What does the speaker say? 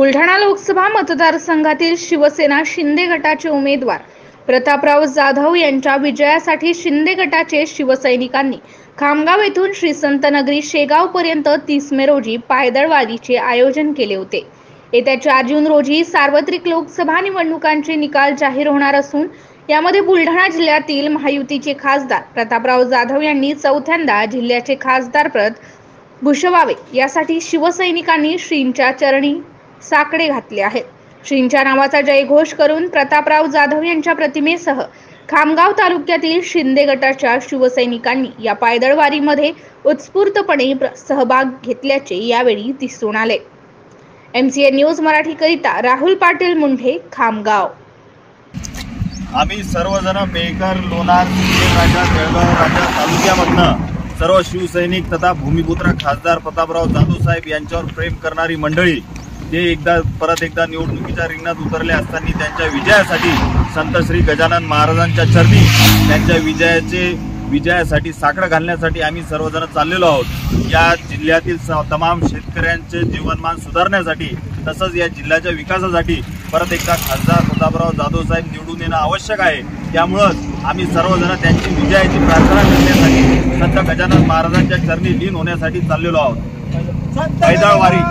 बुलढाणा लोकसभा मतदारसंघातील शिवसेना शिंदे गटाचे उमेदवार प्रतापराव जाधव यांच्या विजयासाठी शिंदे गटाचे शिवसैनिकांनी खामगाव येथून श्री संत नगरी शेगाव पर्यंत 30 मे रोजी पायदळ वारीचे आयोजन केले होते। येत्या 4 जून रोजी सार्वत्रिक लोकसभा निवडणुकांचे निकाल जाहीर होणार असून यामध्ये बुलढाणा जिल्ह्यातील महायुतीचे खासदार प्रतापराव जाधव यांनी चौथ्यांदा जिल्ह्याचे खासदारपद भूषवावे यासाठी शिवसैनिकांनी श्रींच्या चरणी साकडे घातले आहेत। श्रींच्या नावाचा जयघोष करून प्रतापराव जाधव यांच्या प्रतिमेसह खामगाव तालुक्यातील शिंदे गटाच्या शिवसैनिकांनी या पायदळ वारीमध्ये उत्स्फूर्तपणे सहभाग घेतल्याचे यावेळी दिसून आले। MCA न्यूज मराठी करिता राहुल पाटील मुंढे, खामगाव। आम्ही सर्वजण मेकर, लोणार, राजा, जळगाव राजा तालुक्यामधनं सर्व शिवसैनिक तथा भूमिपुत्र खासदार प्रतापराव जाधव साहेब यांच्यावर प्रेम करणारी मंडळी ते परत एकदा निवडणुकीच्या रिंगणात उतरले असताना त्यांच्या विजयासाठी संत श्री गजानन महाराजांच्या चरणी त्यांच्या विजयासाठी साकडं घालण्यासाठी आम्ही सर्वजण चाललेलो आहोत। या जिल्ह्यातील तमाम शेतकऱ्यांचे जीवनमान सुधारण्यासाठी तसंच या जिल्ह्याच्या विकासासाठी परत एकदा खासदार प्रतापराव जाधव साहेब निवडून येणं आवश्यक आहे। त्यामुळेच आम्ही सर्वजण त्यांची विजयाची प्रार्थना करण्यासाठी संत गजानन महाराजांच्या चरणी लीन होण्यासाठी चाललेलो आहोत। पायदळ वारी।